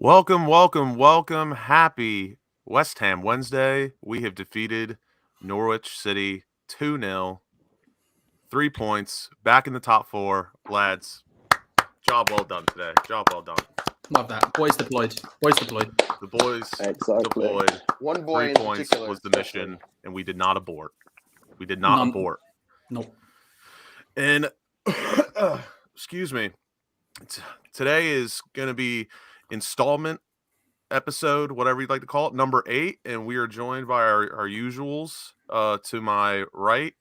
Welcome. Happy West Ham Wednesday. We have defeated Norwich City 2-0. 3 points. Back in the top four. Lads, job well done today. Job well done. Love that. Boys deployed. The boys deployed. One boy 3 in points particular, was the especially. mission, and we did not abort. Abort. Nope. And, excuse me, today is going to be installment episode, whatever you'd like to call it, number 8, and we are joined by our usuals. To my right,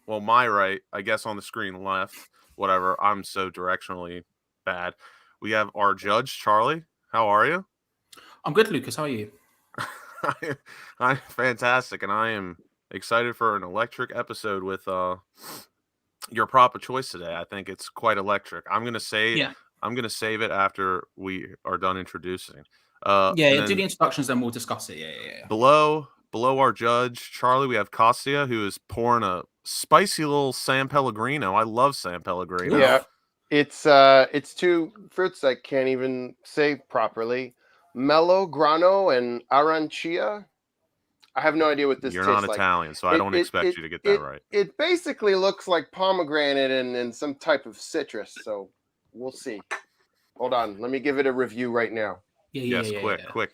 well, my right, I guess on the screen left, whatever. I'm so directionally bad. We have our judge, Charlie. How are you? I'm good, Lucas. How are you? I'm fantastic, and I am excited for an electric episode with your prop of choice today. I think it's quite electric. I'm gonna save it after we are done introducing. Do the introductions, then we'll discuss it. Yeah. Below our judge, Charlie, we have Costia, who is pouring a spicy little San Pellegrino. I love San Pellegrino. Yeah, it's two fruits I can't even say properly. Mellow Grano and Arancia. I have no idea what this You're tastes not like. Italian, so I don't expect you to get that right. It basically looks like pomegranate and some type of citrus, so we'll see. Hold on, let me give it a review right now. Yes, quick.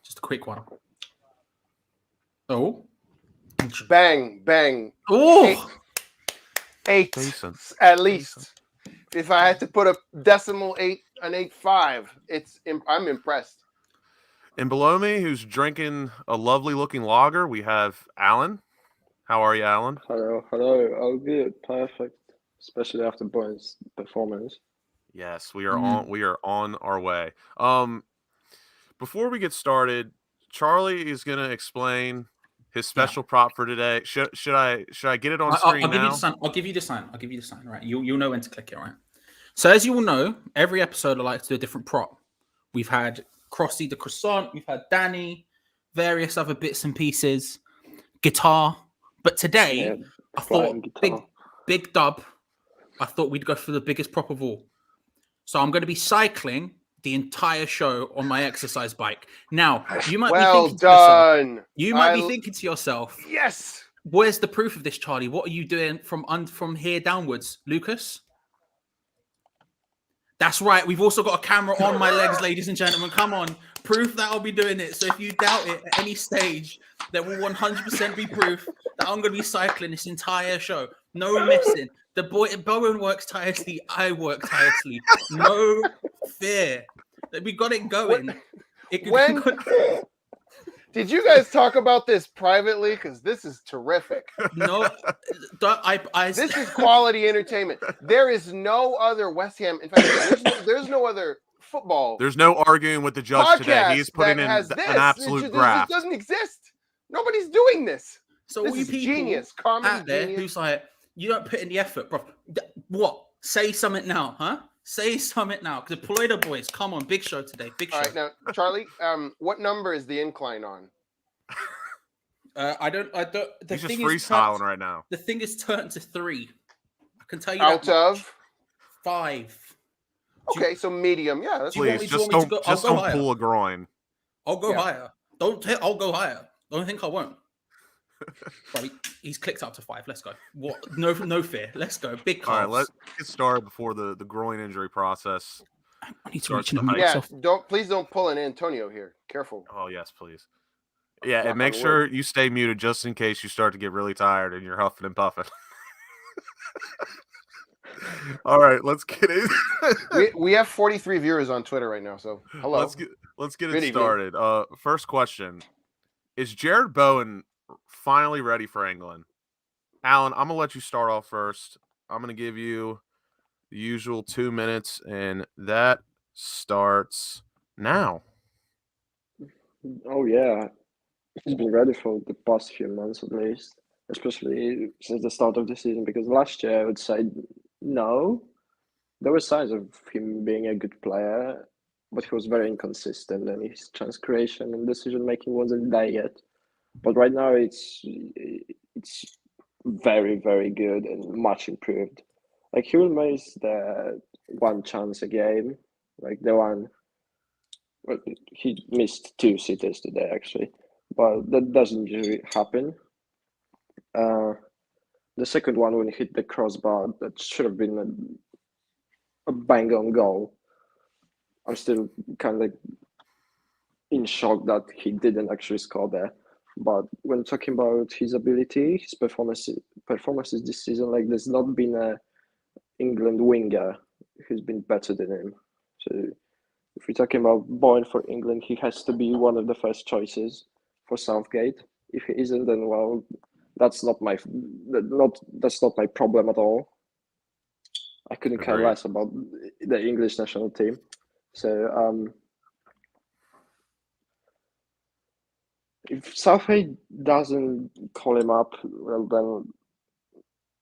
Just a quick one. Oh. Bang. Oh! Eight Decent. at least. If I had to put a decimal 8, an 8.5, I'm impressed. And below me, who's drinking a lovely looking lager, we have Alan. How are you, Alan? Hello. All good, perfect. Especially after Boyne's performance. Yes, we are on our way. Before we get started, Charlie is going to explain his special prop for today. Should I get it on screen now? I'll give you the sign. Right, you'll know when to click it. Right. So as you all know, every episode I like to do a different prop. We've had Crossy the croissant. We've had Danny, various other bits and pieces, guitar. But today, I thought big dub. I thought we'd go for the biggest prop of all. So I'm going to be cycling the entire show on my exercise bike. Now, you might be thinking to yourself, yes. Where's the proof of this, Charlie? What are you doing from here downwards, Lucas? That's right. We've also got a camera on my legs, ladies and gentlemen. Come on. Proof that I'll be doing it. So if you doubt it at any stage, there will 100% be proof that I'm going to be cycling this entire show. No messing. The Bowen works tirelessly. I work tirelessly. No fear. We got it going. Did you guys talk about this privately? Because this is terrific. No, this is quality entertainment. There is no other West Ham. In fact, there's no other football. There's no arguing with the judge today. He's putting in an absolute graph. It doesn't exist. Nobody's doing this. So this all you is people genius. Comedy out there genius. who's like, you don't put in the effort, bro. What? Say something now, huh? Say something now. Deploy the boys. Come on, big show today. Big show. All right, now, Charlie, what number is the incline on? I don't. He's just freestyling right now. The thing is turned to 3. I can tell you out that of 5. Okay, so medium. Yeah, that's please just don't pull a groin. I'll go higher. I'll go higher. Don't think I won't. Right, he's clicked up to 5. Let's go. What? No fear. Let's go. Big calves. All right, let's get started before the groin injury process. I need to reach please don't pull an Antonio here. Careful. Oh yes, please. Yeah, and make sure you stay muted just in case you start to get really tired and you're huffing and puffing. All right, let's get it. we have 43 viewers on Twitter right now, so hello. Let's get it started. First question: is Jared Bowen finally ready for England? Alan, I'm gonna let you start off first. I'm gonna give you the usual 2 minutes, and that starts now. Oh yeah, he's been ready for the past few months at least, especially since the start of the season. Because last year I would say no, there were signs of him being a good player, but he was very inconsistent, and his chance creation and decision making wasn't there yet. But right now it's very, very good and much improved. Like he will miss the one chance a game, like the one Well, he missed 2 sitters today, actually, but that doesn't usually happen. The second one, when he hit the crossbar, that should have been a bang-on goal. I'm still kind of in shock that he didn't actually score there. But when talking about his ability, his performances this season, like there's not been a England winger who's been better than him. So if we're talking about Boyne for England, he has to be one of the first choices for Southgate. If he isn't, then well, that's not my problem at all. I couldn't care Agreed. less about the English national team. So if Southgate doesn't call him up, well then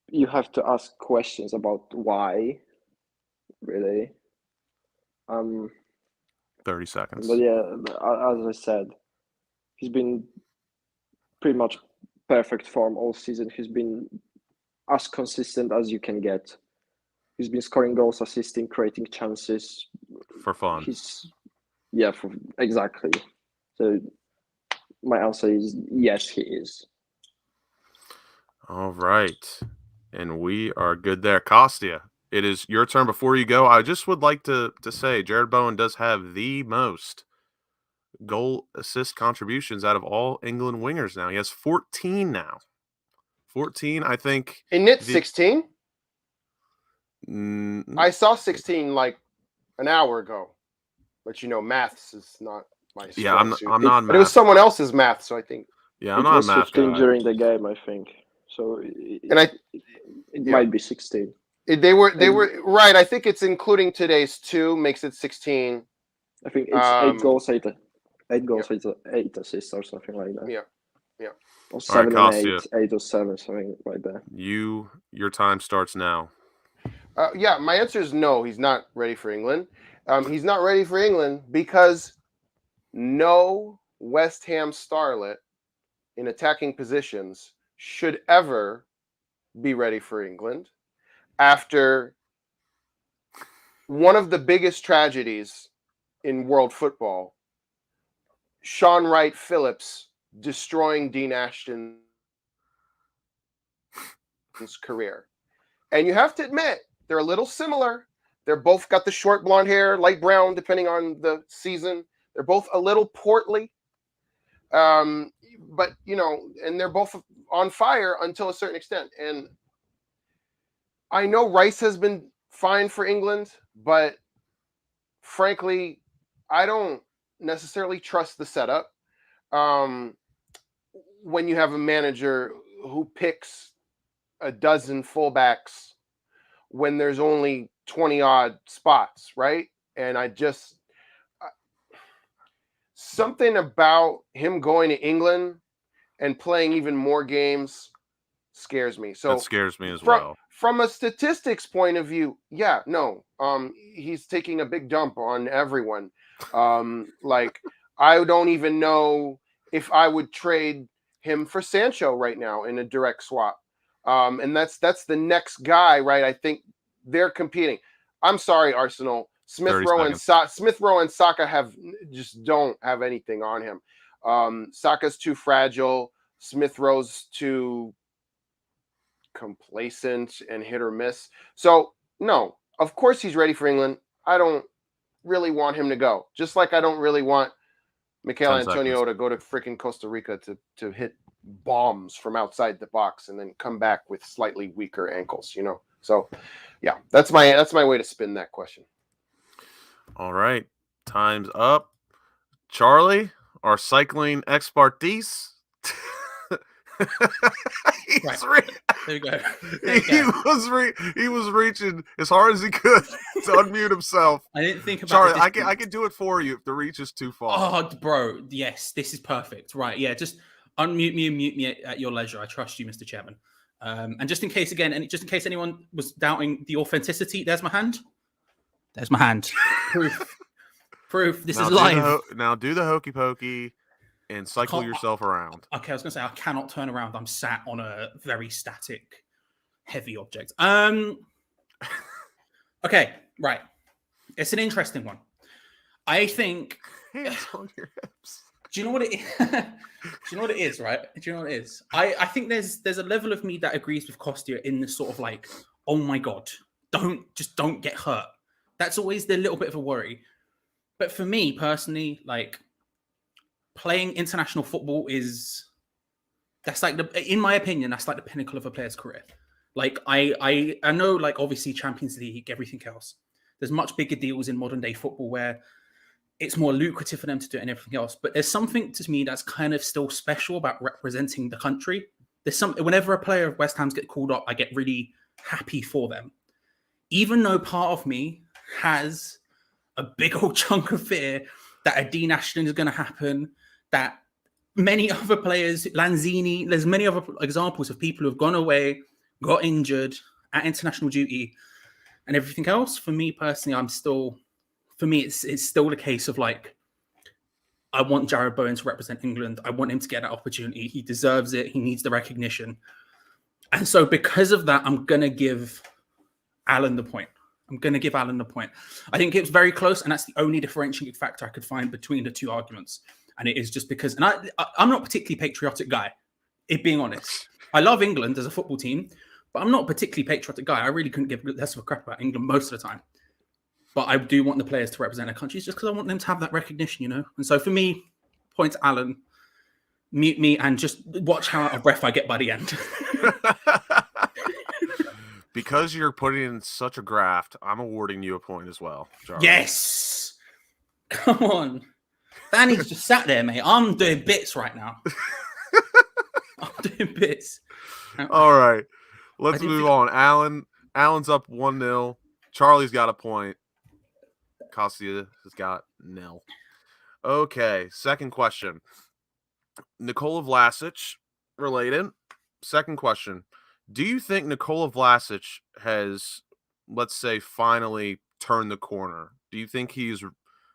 you have to ask questions about why, really. 30 seconds. But yeah, as I said, he's been pretty much perfect form all season. He's been as consistent as you can get. He's been scoring goals, assisting, creating chances. For fun. Exactly. So my answer is yes, he is. All right. And we are good there. Costia, it is your turn. Before you go, I just would like to say Jared Bowen does have the most goal assist contributions out of all England wingers now. He has 14 now. 14, I think. Isn't it 16? I saw 16 like an hour ago. But maths is not my strong Yeah, suit. I'm not But it was math. someone else's math, so I think. Yeah, I'm It not a was math 15 guy. during the game, I think. So it might be 16. They were right. I think it's including today's 2 makes it 16. I think it's 8 goals, 8 assists or something like that. Yeah. Or 7 All right, and Costia. 8 or 7, something like that. Your time starts now. Yeah, my answer is no. He's not ready for England. He's not ready for England because no West Ham starlet in attacking positions should ever be ready for England after one of the biggest tragedies in world football, Sean Wright Phillips destroying Dean Ashton's career. And you have to admit, they're a little similar. They're both got the short blonde hair, light brown, depending on the season. They're both a little portly. But, and they're both on fire until a certain extent. And I know Rice has been fine for England, but frankly, I don't necessarily trust the setup. When you have a manager who picks a dozen fullbacks when there's only 20 odd spots, right? And something about him going to England and playing even more games scares me. So that scares me as well. From a statistics point of view, he's taking a big dump on everyone. Like I don't even know if I would trade him for Sancho right now in a direct swap. And that's the next guy, right? I think they're competing. I'm sorry, Arsenal. Smith Rowe and Saka just don't have anything on him. Saka's too fragile. Smith Rowe's too complacent and hit or miss. So no, of course he's ready for England. I don't really want him to go. Just like I don't really want Mikel Antonio to go to freaking Costa Rica to hit bombs from outside the box and then come back with slightly weaker ankles, So yeah, that's my way to spin that question. All right. Time's up. Charlie, our cycling expertise. There you go. He was reaching as hard as he could to unmute himself. I didn't think about Charlie, it. I can do it for you if the reach is too far. Oh, bro, yes, this is perfect. Right, yeah, just unmute me and mute me at your leisure. I trust you, Mr. Chairman. And just in case anyone was doubting the authenticity, there's my hand. There's my hand. Proof. This is live. Now do the hokey pokey and cycle yourself around. Okay, I was going to say I cannot turn around. I'm sat on a very static, heavy object. Okay, right. It's an interesting one. I think. Hands on your hips. Do you know what it is? Do you know what it is, right? Do you know what it is? I think there's a level of me that agrees with Costia in the sort of like, oh my God, don't get hurt. That's always the little bit of a worry. But for me personally, like playing international football that's like in my opinion, that's like the pinnacle of a player's career. Like I know, like obviously Champions League, everything else. There's much bigger deals in modern day football where it's more lucrative for them to do it and everything else. But there's something to me that's kind of still special about representing the country. There's something, whenever a player of West Ham's get called up, I get really happy for them. Even though part of me has a big old chunk of fear that a denationalism is going to happen, that many other players, Lanzini, there's many other examples of people who have gone away, got injured at international duty and everything else. For me personally, it's still the case of like, I want Jared Bowen to represent England. I want him to get that opportunity. He deserves it. He needs the recognition. And so because of that, I'm going to give Alan the point. I think it's very close, and that's the only differentiating factor I could find between the two arguments. And it is just because, and I'm not a particularly patriotic guy, if being honest. I love England as a football team, but I'm not a particularly patriotic guy. I really couldn't give less of a crap about England most of the time. But I do want the players to represent their countries just because I want them to have that recognition, you know? And so for me, point to Alan, mute me, and just watch how out of breath I get by the end. Because you're putting in such a graft, I'm awarding you a point as well, Charlie. Yes! Come on. Danny's just sat there, mate. I'm doing bits right now. I'm doing bits. All right. Let's move on. Alan's up 1-0. Charlie's got a point. Costia has got 0. Okay, second question. Nikola Vlasic related. Second question. Do you think Nikola Vlasic has, let's say, finally turned the corner? Do you think he's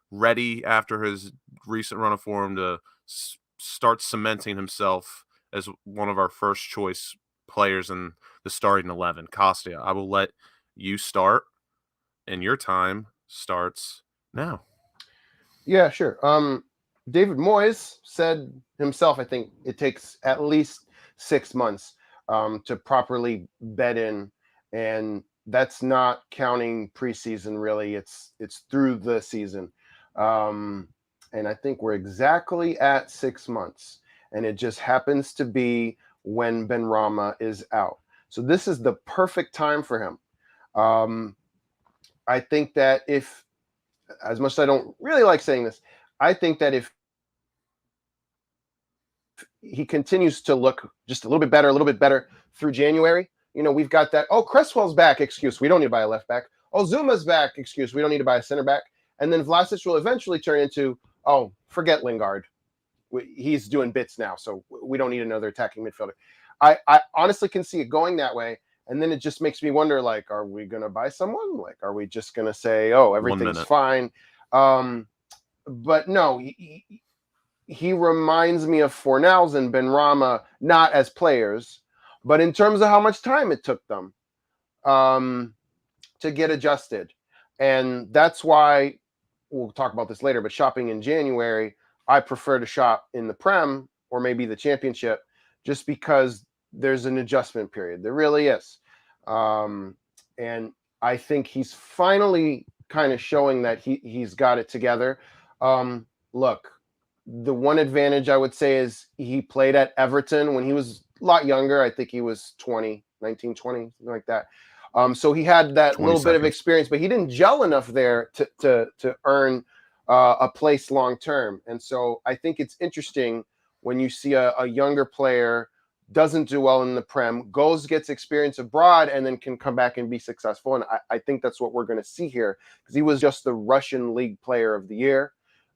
ready after his recent run of form to start cementing himself as one of our first choice players in the starting 11? Costia, I will let you start, and your time starts now. Yeah, sure. David Moyes said himself, I think it takes at least 6 months to properly bed in, and that's not counting preseason really. It's through the season. And I think we're exactly at 6 months, and it just happens to be when Benrahma is out. So this is the perfect time for him. I think that if, as much as I don't really like saying this, I think that if he continues to look just a little bit better through January, you know, we've got that, oh, Cresswell's back excuse, we don't need to buy a left back. Oh, Zuma's back excuse, we don't need to buy a center back. And then Vlasic will eventually turn into, oh, forget Lingard. He's doing bits now, so we don't need another attacking midfielder. I honestly can see it going that way. And then it just makes me wonder, like, are we going to buy someone? Like, are we just going to say, oh, everything's fine? But no, he reminds me of Fornals and Benrahma, not as players, but in terms of how much time it took them to get adjusted. And that's why, we'll talk about this later, but shopping in January, I prefer to shop in the Prem or maybe the Championship, just because there's an adjustment period. There really is. And I think he's finally kind of showing that he's got it together. Look, the one advantage I would say is he played at Everton when he was a lot younger. I think he was 19, 20, something like that. So he had that little bit of experience, but he didn't gel enough there to earn a place long term. And so I think it's interesting when you see a younger player doesn't do well in the Prem, gets experience abroad, and then can come back and be successful. And I think that's what we're going to see here, because he was just the Russian League Player of the Year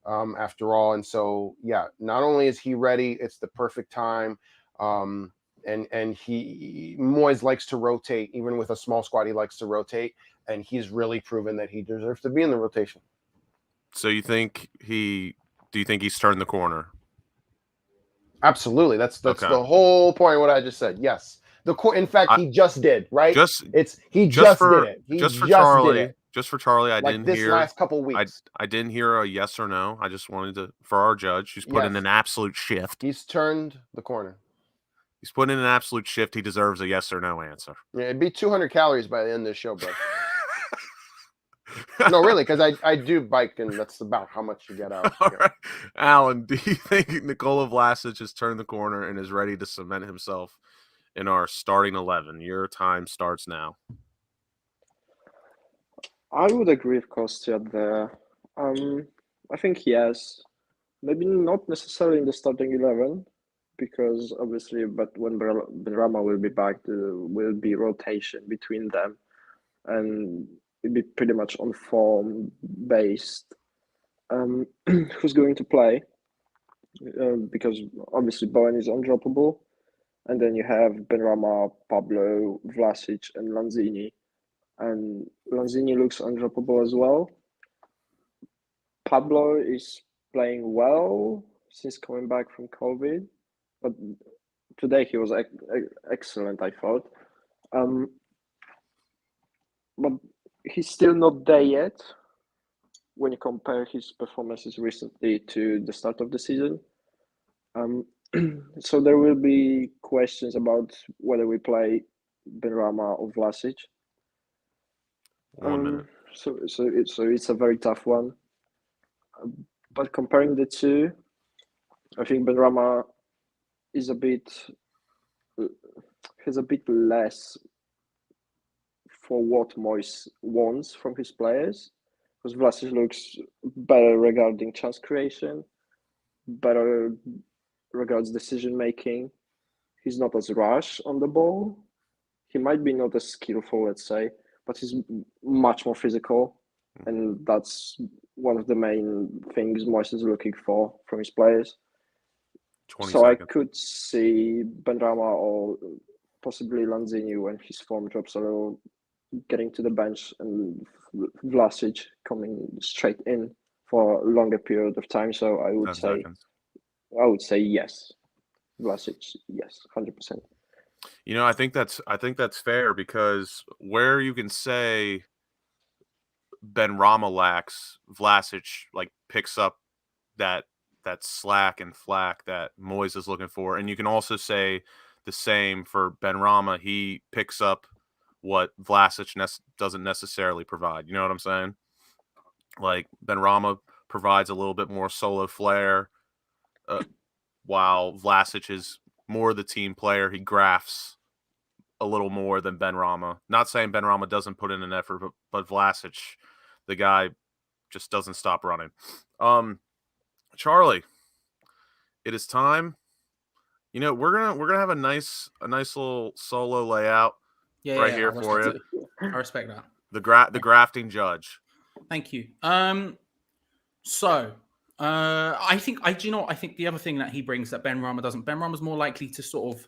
after all. And so, yeah, not only is he ready, it's the perfect time. And Moyes likes to rotate, even with a small squad, he likes to rotate, and he's really proven that he deserves to be in the rotation. So do you think he's turned the corner? Absolutely. That's okay. The whole point of what I just said. Yes. In fact, he just did, right? Just did it. He just for Charlie, did it. just for Charlie, I like didn't this hear. last couple weeks. I didn't hear a yes or no. I just wanted to, for our judge, who's put in Yes. an absolute shift. He's turned the corner. He's put in an absolute shift. He deserves a yes or no answer. Yeah, it'd be 200 calories by the end of the show, bro. No, really, because I do bike, and that's about how much you get out. All right. Alan, do you think Nikola Vlasic has turned the corner and is ready to cement himself in our starting 11? Your time starts now. I would agree with Costia there. I think yes. Maybe not necessarily in the starting 11, because obviously, but when Benrahma will be back, there will be rotation between them, and it'll be pretty much on form based. Who's going to play? Because obviously Bowen is undroppable, and then you have Benrahma, Pablo, Vlasic, and Lanzini. And Lanzini looks undroppable as well. Pablo is playing well since coming back from COVID, but today he was excellent, I thought. But he's still not there yet when you compare his performances recently to the start of the season. So there will be questions about whether we play Benrahma or Vlasic. 1 minute. So it's a very tough one. But comparing the two, I think Benrahma is has a bit less for what Moyes wants from his players, because Vlasic looks better regarding chance creation, better regards decision making. He's not as rash on the ball. He might be not as skillful, let's say, but he's much more physical, and that's one of the main things Moyes is looking for from his players. 20 so seconds. I could see Benrahma or possibly Lanzini, when his form drops a little, getting to the bench, and Vlasic coming straight in for a longer period of time. So I 10 seconds. would say yes. Vlasic, yes, 100%. You know, I think that's fair, because where you can say Benrahma lacks, Vlasic like picks up that slack and flack that Moyes is looking for, and you can also say the same for Benrahma. He picks up what Vlasic doesn't necessarily provide. You know what I'm saying? Like Benrahma provides a little bit more solo flair, while Vlasic is more the team player. He grafts a little more than Benrahma. Not saying Benrahma doesn't put in an effort, but Vlasic, the guy, just doesn't stop running. Charlie, it is time. You know, we're gonna have a nice little solo layout here for you. I respect that. The grafting judge. Thank you. So I think I think the other thing that he brings that Benrahma doesn't. Benrahma's more likely to sort of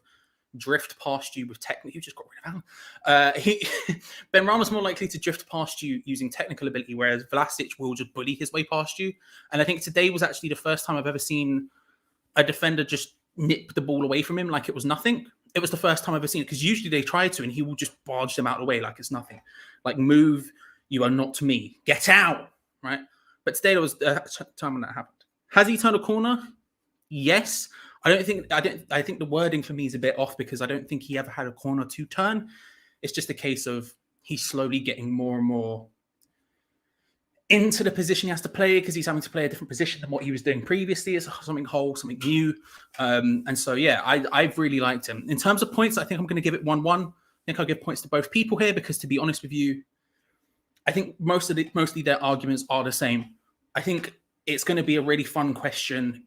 drift past you with technical. You just got rid of Alan. Benrahma's more likely to drift past you using technical ability, whereas Vlasic will just bully his way past you. And I think today was actually the first time I've ever seen a defender just nip the ball away from him like it was nothing. It was the first time I've ever seen it, because usually they try to, and he will just barge them out of the way like it's nothing. Like, move, you are not me. Get out, right? But today there was a time when that happened. Has he turned a corner? Yes. I think the wording for me is a bit off, because I don't think he ever had a corner to turn. It's just a case of he's slowly getting more and more into the position he has to play, because he's having to play a different position than what he was doing previously. It's something whole, something new. And so, yeah, I've really liked him. In terms of points, I think I'm going to give it 1-1. I think I'll give points to both people here, because to be honest with you, I think mostly their arguments are the same. I think it's going to be a really fun question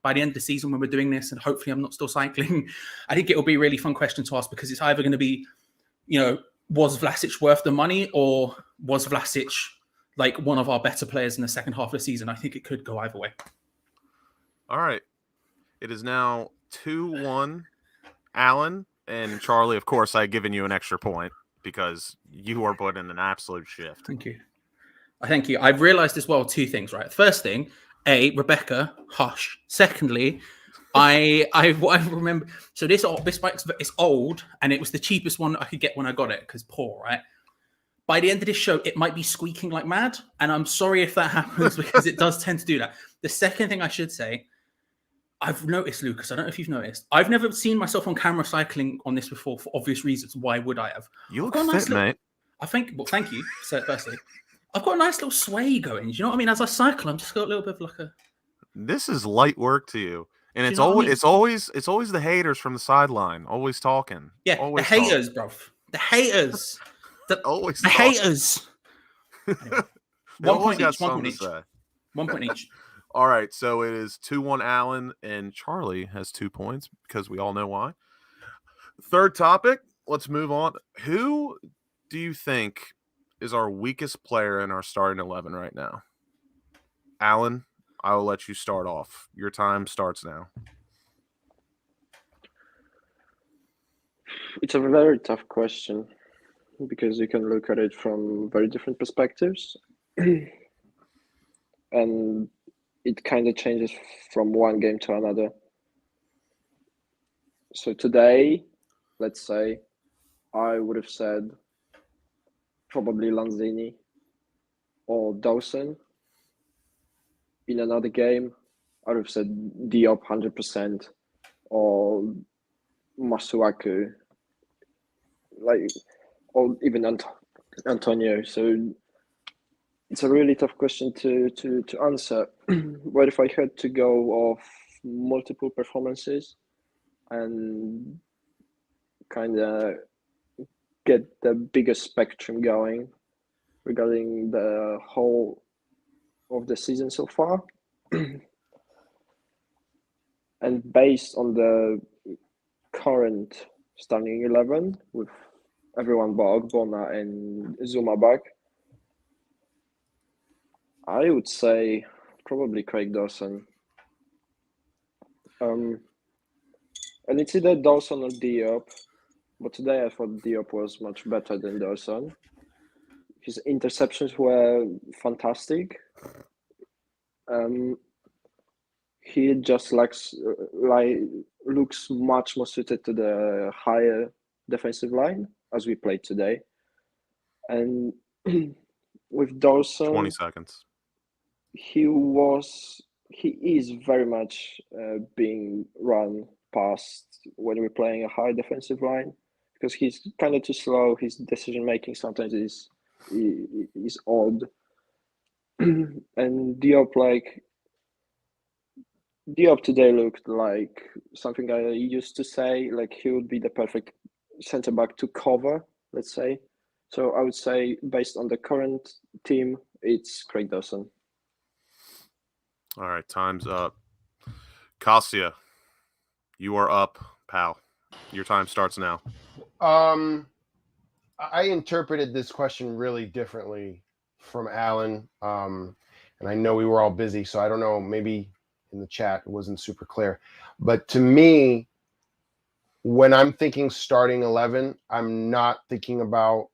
by the end of the season when we're doing this, and hopefully I'm not still cycling. I think it will be a really fun question to ask, because it's either going to be, was Vlasic worth the money, or was Vlasic like one of our better players in the second half of the season? I think it could go either way. All right. It is now 2-1, Alan, and Charlie. Of course, I've given you an extra point because you are put in an absolute shift. Thank you. Thank you. I've realized as well 2 things, right? First thing, Rebecca, hush. Secondly, I remember. So this bike, it's old, and it was the cheapest one I could get when I got it, because poor, right? by the end of this show, it might be squeaking like mad. And I'm sorry if that happens because it does tend to do that. The second thing I should say, I've noticed, Lucas, I don't know if you've noticed, I've never seen myself on camera cycling on this before for obvious reasons. Why would I have? You look got a fit, nice little- mate. I think, well, thank you. So, firstly, I've got a nice little sway going. Do you know what I mean? As I cycle, I'm just got a little bit of like a. This is light work to you. And Do you it's know what I always mean? it's always the haters from the sideline, always talking. Yeah, always the haters, bruv. The haters. Always The talking. haters. Anyway, They always got something to say. 1 point each. All right, so it is 2-1 Allen, and Charlie has 2 points because we all know why. Third topic, let's move on. Who do you think is our weakest player in our starting 11 right now? Allen, I will let you start off. Your time starts now. It's a very tough question because you can look at it from very different perspectives. And it kind of changes from one game to another. So today, let's say, I would have said probably Lanzini or Dawson. In another game, I would have said Diop 100% or Masuaku, or even Antonio. So it's a really tough question to answer. What if I had to go off multiple performances and kind of get the biggest spectrum going regarding the whole of the season so far? And based on the current starting 11 with everyone but Ogbonna and Zuma back, I would say probably Craig Dawson. And it's either Dawson or Diop, but today I thought Diop was much better than Dawson. His interceptions were fantastic. He just looks much more suited to the higher defensive line as we played today. And with Dawson, 20 seconds. he is very much being run past when we're playing a high defensive line because he's kind of too slow. His decision making sometimes is odd. And Diop today looked like something I used to say, like he would be the perfect centre back to cover, let's say. So I would say based on the current team, it's Craig Dawson. All right, time's up. Costia, you are up, pal. Your time starts now. I interpreted this question really differently from Alan. And I know we were all busy, so I don't know, maybe in the chat it wasn't super clear. But to me, when I'm thinking starting 11, I'm not thinking about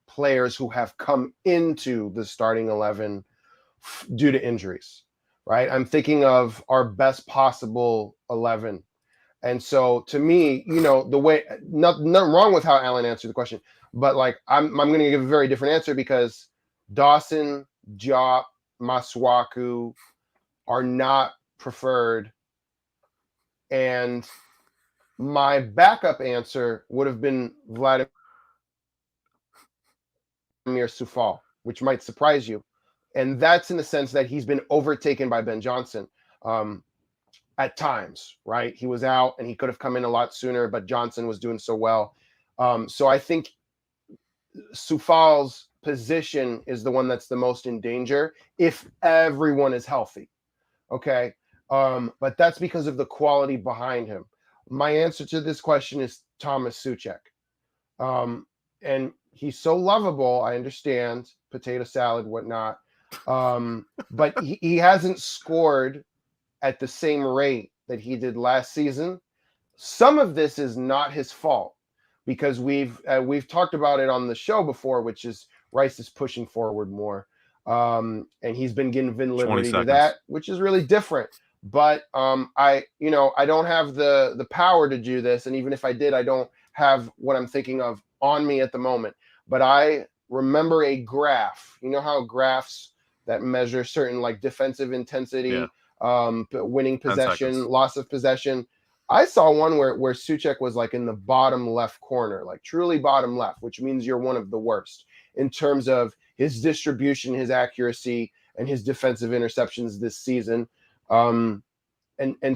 players who have come into the starting 11 due to injuries, right? I'm thinking of our best possible 11. And so to me, the way, nothing wrong with how Alan answered the question, but like I'm going to give a very different answer because Dawson, Diop, Masuaku are not preferred. And my backup answer would have been Vladimir Sufal, which might surprise you. And that's in the sense that he's been overtaken by Ben Johnson at times, right? He was out and he could have come in a lot sooner, but Johnson was doing so well. So I think Sufal's position is the one that's the most in danger if everyone is healthy. Okay. But that's because of the quality behind him. My answer to this question is Thomas Suchek. And he's so lovable. I understand potato salad, whatnot. But he hasn't scored at the same rate that he did last season. Some of this is not his fault because we've talked about it on the show before, which is Rice is pushing forward more. And he's been given liberty to that, which is really different. But I don't have the power to do this, and even if I did, I don't have what I'm thinking of on me at the moment. But I remember a graph. You know how graphs that measure certain like defensive intensity, winning 10 possession, seconds. loss of possession. I saw one where Suchek was like in the bottom left corner, like truly bottom left, which means you're one of the worst in terms of his distribution, his accuracy, and his defensive interceptions this season. And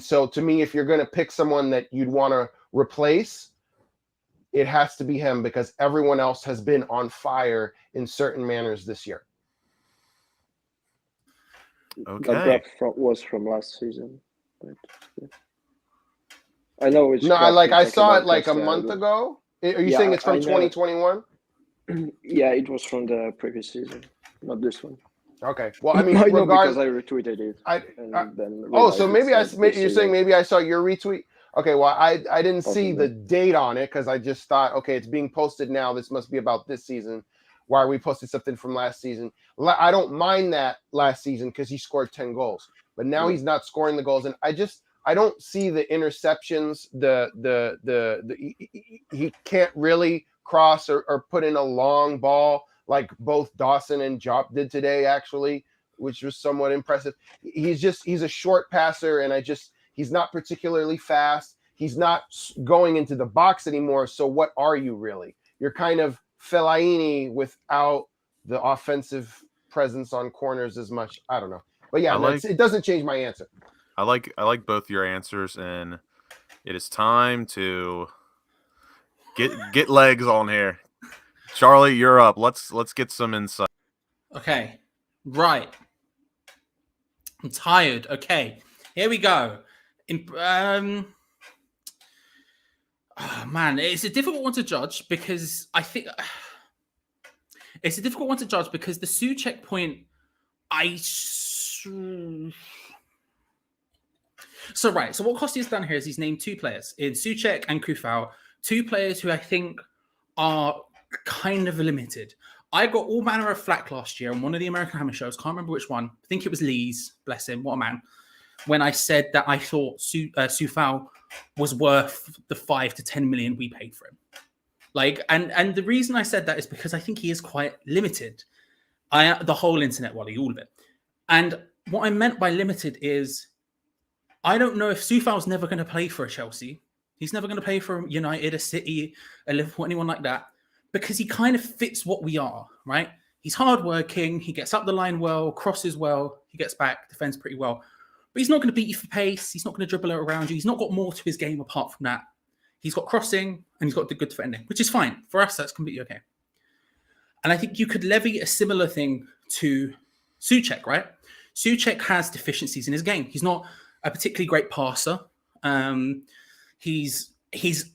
so to me, if you're going to pick someone that you'd want to replace, it has to be him because everyone else has been on fire in certain manners this year. Okay. That graph was from last season. But, yeah. I know which. No, graph I you're saw talking it like a about, month Costia. ago. Are you Yeah, saying it's I from know. 2021? Yeah, it was from the previous season, not this one. Okay. Well, I mean, I know because regardless. I retweeted it. And then Oh, so realized maybe it's not this you're saying season. maybe I saw your retweet. Okay, well, I didn't see Possibly. the date on it because I just thought, okay, it's being posted now. This must be about this season. Why are we posting something from last season? I don't mind that last season because he scored 10 goals, but now Yeah. he's not scoring the goals, and I don't see the interceptions. He can't really cross or put in a long ball like both Dawson and Jop did today, actually, which was somewhat impressive. He's a short passer, and he's not particularly fast. He's not going into the box anymore. So what are you really? You're kind of Fellaini without the offensive presence on corners as much. I don't know. But yeah, it doesn't change my answer. I like both your answers, and it is time to get legs on here. Charlie, you're up. Let's get some insight. Okay, right. I'm tired. Okay, here we go. Oh, man, it's a difficult one to judge because I think it's a difficult one to judge because the Souček point, So what Costia's done here is he's named two players in Souček and Kufal, two players who I think are kind of limited. I got all manner of flack last year on one of the American Hammer shows. Can't remember which one. I think it was Lee's. Bless him. What a man. When I said that I thought Coufal was worth the 5 to 10 million we paid for him. Like, and the reason I said that is because I think he is quite limited. The whole internet, Wally, all of it. And what I meant by limited is I don't know if Coufal's never going to play for a Chelsea. He's never going to play for United, a City, a Liverpool, anyone like that, because he kind of fits what we are, right? He's hardworking. He gets up the line well, crosses well. He gets back, defends pretty well. But he's not going to beat you for pace. He's not going to dribble it around you. He's not got more to his game apart from that. He's got crossing and he's got the good defending, which is fine. For us, that's completely okay. And I think you could levy a similar thing to Souček, right? Souček has deficiencies in his game. He's not a particularly great passer. He's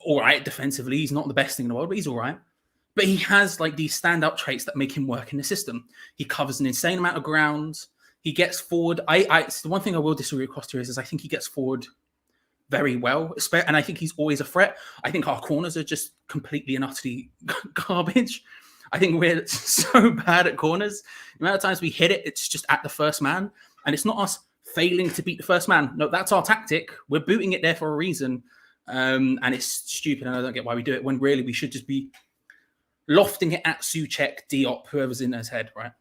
all right defensively. He's not the best thing in the world, but he's all right. But he has like these standout traits that make him work in the system. He covers an insane amount of ground. He gets forward. The one thing I will disagree with Costia is I think he gets forward very well, and I think he's always a threat. I think our corners are just completely and utterly garbage. I think we're so bad at corners. The amount of times we hit it, it's just at the first man, and it's not us failing to beat the first man. No, that's our tactic. We're booting it there for a reason, and it's stupid, and I don't get why we do it when really we should just be lofting it at Souček, Diop, whoever's in his head, right?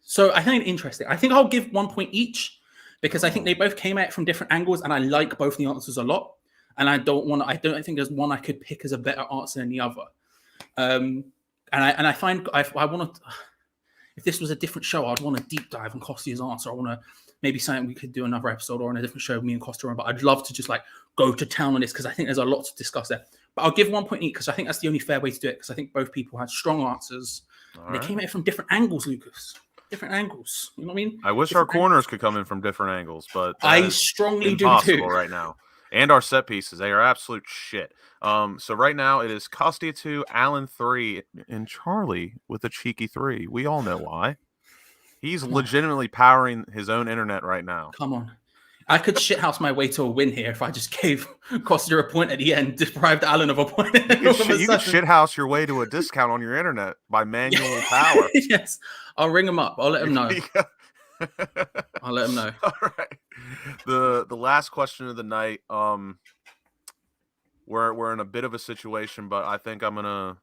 So I find it interesting. I think I'll give 1 point each because I think they both came at it from different angles, and I like both the answers a lot. And I don't think there's one I could pick as a better answer than the other. And I find I want to. If this was a different show, I'd want to deep dive on Costia's answer. I want to maybe something we could do another episode or on a different show, me and Costia on. But I'd love to just like go to town on this because I think there's a lot to discuss there. But I'll give 1 point each because I think that's the only fair way to do it because I think both people had strong answers. They came at it from different angles, Lucas. Different angles. You know what I mean? I wish our corners could come in from different angles, but I strongly do too. Right now. And our set pieces, they are absolute shit. So right now it is Costia 2, Allen 3, and Charlie with a cheeky 3. We all know why. He's legitimately powering his own internet right now. Come on. I could shithouse my way to a win here if I just gave Costia a point at the end, deprived Allen of a point. You can shithouse your way to a discount on your internet by manual power. Yes. I'll ring him up. I'll let him know. I'll let him know. All right. The last question of the night. We're in a bit of a situation, but I think I'm gonna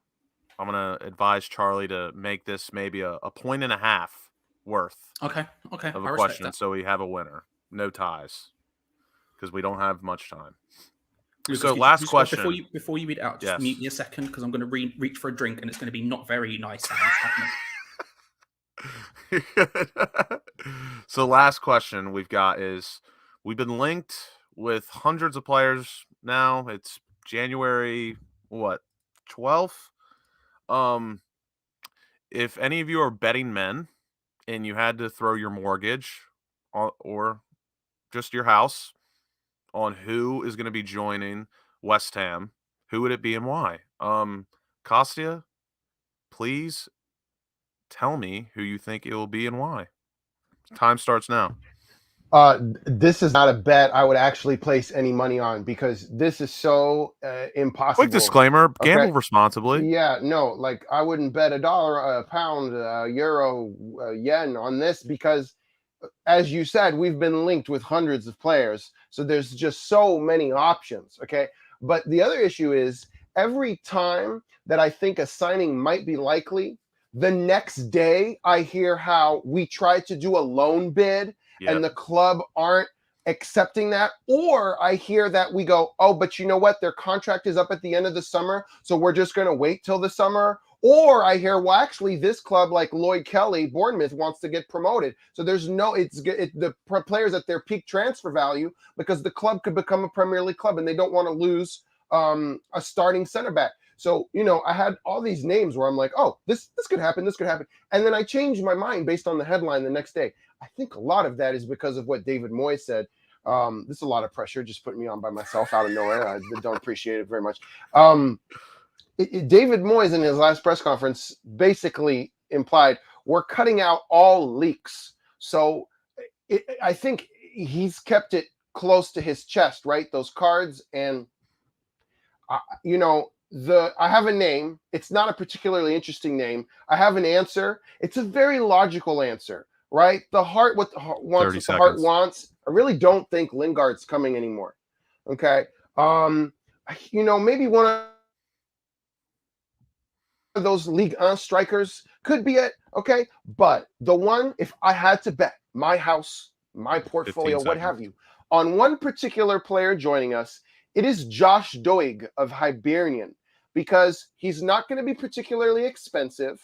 I'm gonna advise Charlie to make this maybe a point and a half worth Okay. of I a respect question, that. so we have a winner. No ties, because we don't have much time. Lucas, So could you last just question. before you read it out, just Yes. mute me a second because I'm going to reach for a drink and it's going to be not very nice sounds happening. So last question we've got is, we've been linked with hundreds of players now. It's January what, 12th. If any of you are betting men and you had to throw your mortgage or just your house on who is going to be joining West Ham, who would it be and why? Costia, please tell me who you think it will be and why. Time starts now. This is not a bet I would actually place any money on, because this is so impossible. Quick disclaimer: gamble Okay? responsibly. Yeah, no, like I wouldn't bet $1, a pound, a euro, yen on this, because, as you said, we've been linked with hundreds of players, so there's just so many options. Okay, but the other issue is, every time that I think a signing might be likely, the next day I hear how we tried to do a loan bid Yep. and the club aren't accepting that, or I hear that we go, oh, but you know what, their contract is up at the end of the summer, so we're just going to wait till the summer. Or I hear, well, actually, this club, like Lloyd Kelly, Bournemouth, wants to get promoted. So there's no, the players at their peak transfer value, because the club could become a Premier League club and they don't want to lose a starting center back. So, I had all these names where I'm like, oh, this could happen, this could happen. And then I changed my mind based on the headline the next day. I think a lot of that is because of what David Moyes said. This is a lot of pressure, just putting me on by myself out of nowhere. I don't appreciate it very much. David Moyes in his last press conference basically implied we're cutting out all leaks. So I think he's kept it close to his chest, right? Those cards. And, I have a name. It's not a particularly interesting name. I have an answer. It's a very logical answer, right? The heart, what the heart wants, 30 what the heart seconds. wants. I really don't think Lingard's coming anymore. Okay. Maybe one of those Ligue 1 strikers could be it. Okay. But the one, if I had to bet my house, my portfolio, 15 what seconds. have you, on one particular player joining us, it is Josh Doig of Hibernian, because he's not going to be particularly expensive.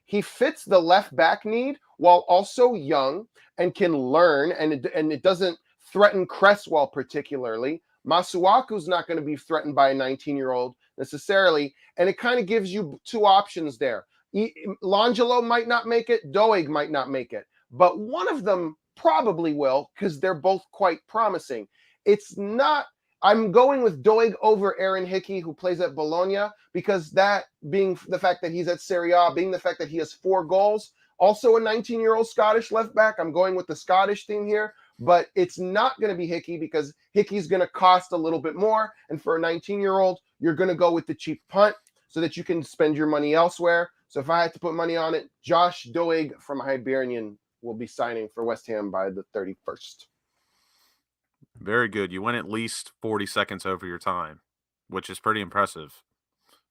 He fits the left back need while also young and can learn, and it doesn't threaten Cresswell particularly. Masuaku's not going to be threatened by a 19-year-old necessarily, and it kind of gives you two options there. Langelo might not make it, Doig might not make it, but one of them probably will, because they're both quite promising. It's not, I'm going with Doig over Aaron Hickey, who plays at Bologna, because that being the fact that he's at Serie A, being the fact that he has 4 goals, also a 19-year-old Scottish left back. I'm going with the Scottish theme here, but it's not going to be Hickey, because Hickey's going to cost a little bit more. And for a 19-year-old, you're going to go with the cheap punt so that you can spend your money elsewhere. So if I had to put money on it, Josh Doig from Hibernian will be signing for West Ham by the 31st. Very good. You went at least 40 seconds over your time, which is pretty impressive.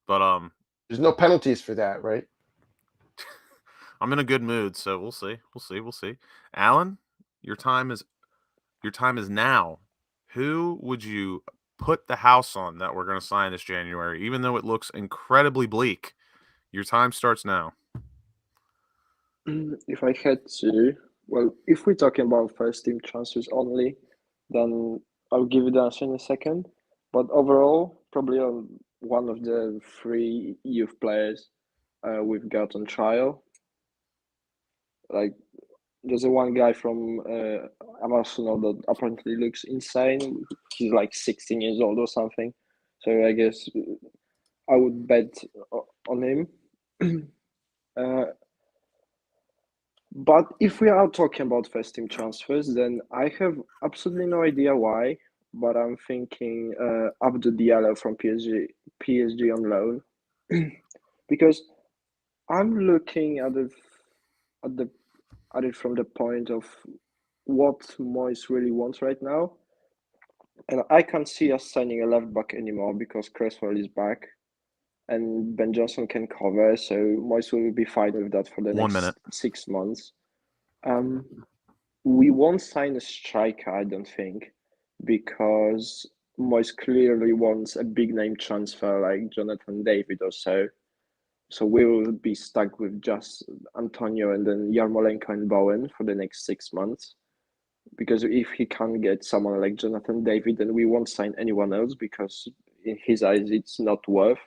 But there's no penalties for that, right? I'm in a good mood, so we'll see. We'll see. Alan, your time is now. Who would you put the house on that we're going to sign this January, even though it looks incredibly bleak? Your time starts now. If I had to, well, if we're talking about first team transfers only, then I'll give you the answer in a second. But overall, probably on one of the 3 youth players we've got on trial. Like, there's a one guy from Arsenal that apparently looks insane. He's like 16 years old or something. So I guess I would bet on him. But if we are talking about first team transfers, then I have absolutely no idea why. But I'm thinking Abdou Diallo from PSG on loan, because I'm looking at it from the point of what Moyes really wants right now, and I can't see us signing a left back anymore because Cresswell is back, and Ben Johnson can cover, so Moyes will be fine with that for the 1 next minute. 6 months. We won't sign a striker, I don't think, because Moyes clearly wants a big name transfer like Jonathan David or so. So we will be stuck with just Antonio and then Yarmolenko and Bowen for the next 6 months. Because if he can't get someone like Jonathan David, then we won't sign anyone else because in his eyes it's not worth.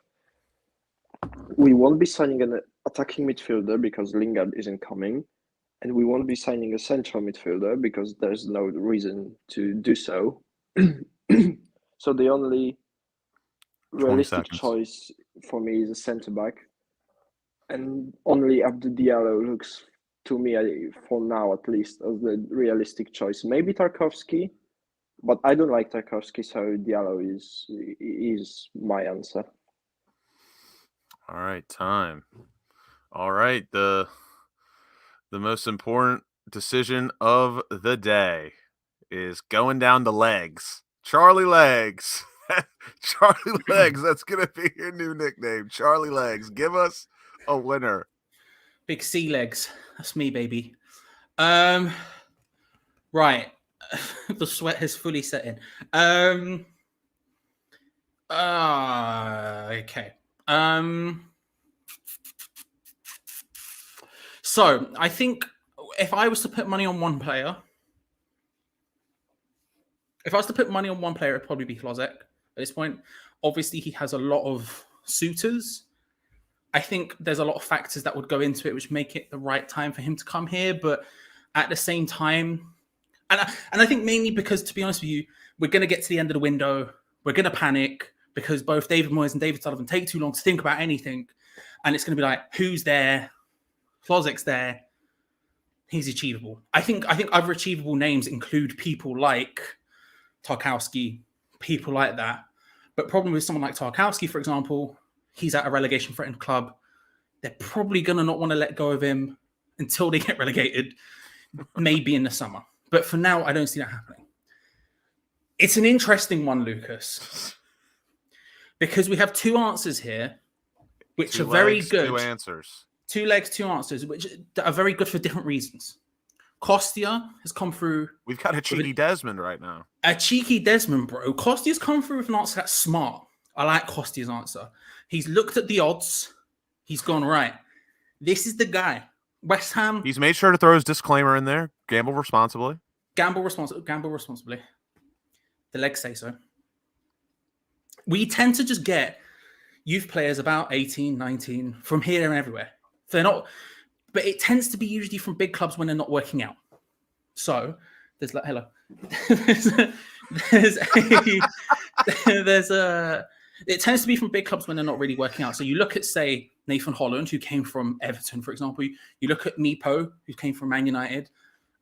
We won't be signing an attacking midfielder because Lingard isn't coming. And we won't be signing a central midfielder because there's no reason to do so. So the only 20 realistic seconds. choice for me is a centre back, and only Abdou Diallo looks to me, for now at least, as the realistic choice. Maybe Tarkowski, but I don't like Tarkowski, so Diallo is my answer. All right, time. All right, the most important decision of the day is going down to Legs. Charlie Legs. Charlie Legs. That's going to be your new nickname. Charlie Legs. Give us a winner. Big sea legs. That's me, baby. Right. The sweat has fully set in. Okay. So I think if I was to put money on one player, it'd probably be Hlozek at this point. Obviously, he has a lot of suitors. I think there's a lot of factors that would go into it, which make it the right time for him to come here. But at the same time, and I think mainly because, to be honest with you, we're going to get to the end of the window. We're going to panic because both David Moyes and David Sullivan take too long to think about anything. And it's going to be like, who's there? Hlozek's there. He's achievable. I think other achievable names include people like Tarkowski, people like that. But problem with someone like Tarkowski, for example, he's at a relegation-threatened club. They're probably going to not want to let go of him until they get relegated, maybe in the summer. But for now, I don't see that happening. It's an interesting one, Lucas, because we have two answers here, which are very good. Two answers. 2 legs, 2 answers, which are very good for different reasons. Costia has come through. We've got a cheeky Desmond right now. A cheeky Desmond, bro. Costia's come through with an answer that's smart. I like Costia's answer. He's looked at the odds. He's gone, right, this is the guy. West Ham. He's made sure to throw his disclaimer in there. Gamble responsibly. Gamble responsibly. The legs say so. We tend to just get youth players about 18, 19 from here and everywhere. They're not, but it tends to be usually from big clubs when they're not working out. So there's like, hello. It tends to be from big clubs when they're not really working out. So you look at, say, Nathan Holland, who came from Everton, for example. You look at Nepo, who came from Man United.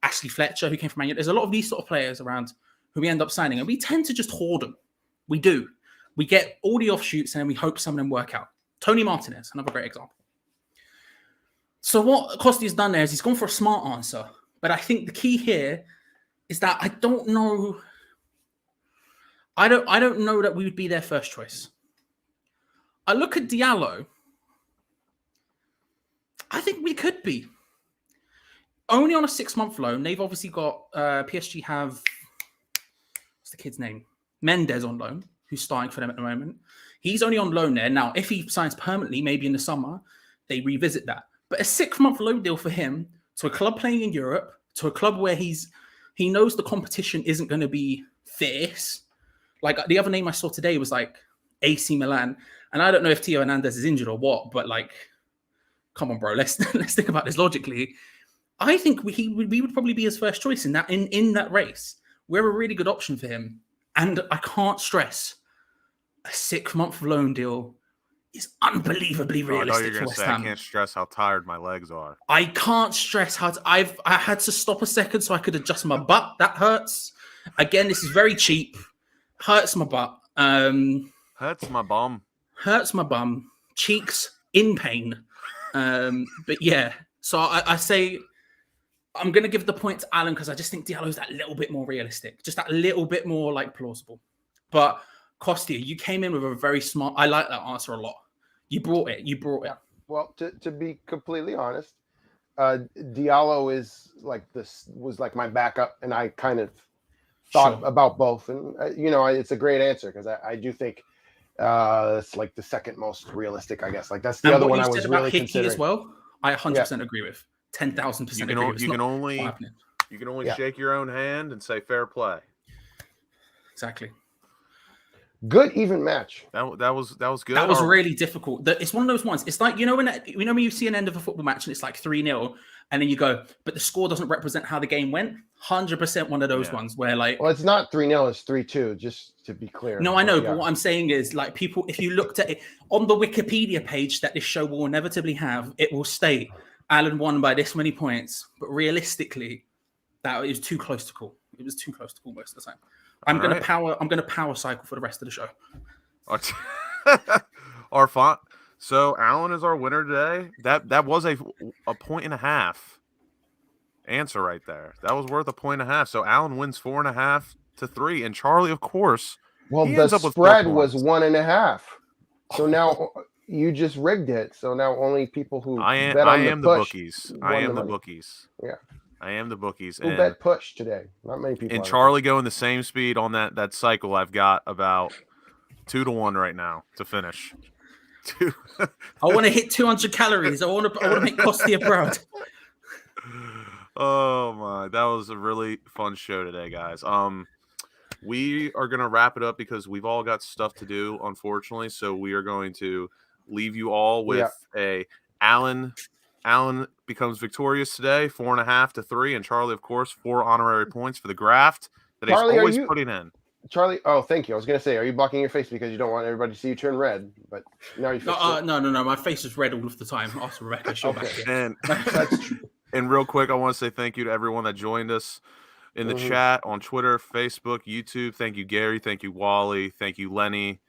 Ashley Fletcher, who came from Man United. There's a lot of these sort of players around who we end up signing, and we tend to just hoard them. We do. We get all the offshoots, and then we hope some of them work out. Tony Martinez, another great example. So what Costia's done there is he's gone for a smart answer. But I think the key here is that I don't know. I don't know that we would be their first choice. I look at Diallo. I think we could be. Only on a 6-month loan. They've obviously got PSG have, what's the kid's name? Mendes on loan, who's starting for them at the moment. He's only on loan there. Now, if he signs permanently, maybe in the summer, they revisit that. But a 6-month loan deal for him to a club playing in Europe, to a club where he knows the competition isn't going to be fierce. Like the other name I saw today was like AC Milan. And I don't know if Theo Hernandez is injured or what, but like, come on, bro, let's think about this logically. I think we would probably be his first choice in that race. We're a really good option for him. And I can't stress, a 6-month loan deal is unbelievably realistic for West Ham. I can't stress how tired my legs are. I can't stress how I had to stop a second so I could adjust my butt. That hurts. Again, this is very cheap. Hurts my butt. Hurts my bum. Hurts my bum. Cheeks in pain. But yeah, so I say I'm going to give the point to Alan because I just think Diallo's that little bit more realistic. Just that little bit more like plausible. But Costia, you came in with a very smart. I like that answer a lot. You brought it. You brought it. Well, to be completely honest, Diallo was like my backup, and I kind of thought about both, and it's a great answer because I do think it's like the second most realistic, I guess. Like that's the other one I was really considering as well. I 100% agree with 10,000% agree with. You can only shake your own hand and say fair play. Exactly. Good even match. That was good. That was really difficult. It's one of those ones. It's like when you see an end of a football match and it's like 3-0, and then you go, but the score doesn't represent how the game went. 100% one of those ones where like, well, it's not 3-0, it's 3-2. Just to be clear. No, I know, but what I'm saying is like people. If you looked at it on the Wikipedia page that this show will inevitably have, it will state Alan won by this many points, but realistically, that is too close to call. It was too close to call most of the time. I'm gonna power cycle for the rest of the show. Our font. So Alan is our winner today. That was a 1.5 answer right there. That was worth 1.5. So Alan wins 4.5 to 3, and Charlie, of course. Well, the spread was 1.5. So now you just rigged it. So now only people who I am the bookies. I am the bookies. Yeah. I am the bookies. Who bet push today? Not many people. And Charlie going the same speed on that cycle. I've got about 2-1 right now to finish. I want to hit 200 calories. I want to make Costia proud. Oh my, that was a really fun show today, guys. We are gonna wrap it up because we've all got stuff to do, unfortunately. So we are going to leave you all with a Alan becomes victorious today, 4.5 to 3, and Charlie, of course, 4 honorary points for the graft that Charlie, he's always putting in. Charlie, oh, thank you. I was going to say, are you blocking your face because you don't want everybody to see you turn red? But now you fixed it. No. My face is red all of the time. Ask Rebecca. She'll back it. And that's true. And real quick, I want to say thank you to everyone that joined us in the chat on Twitter, Facebook, YouTube. Thank you, Gary. Thank you, Wally. Thank you, Lenny.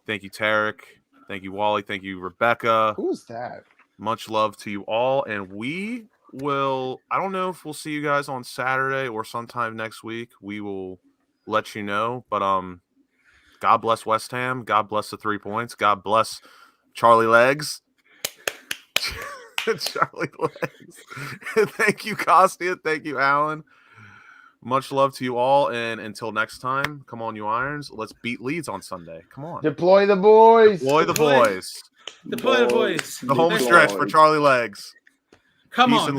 Thank you, Tarek. Thank you, Wally. Thank you, Rebecca. Who's that? Much love to you all. And we will, I don't know if we'll see you guys on Saturday or sometime next week. We will let you know. But God bless West Ham. God bless the 3 points. God bless Charlie Legs. Charlie Legs. Thank you, Costia. Thank you, Alan. Much love to you all. And until next time, come on, you Irons. Let's beat Leeds on Sunday. Come on. Deploy the boys. Deploy the boys. Deploy the boys. The home stretch for Charlie Legs. Come on.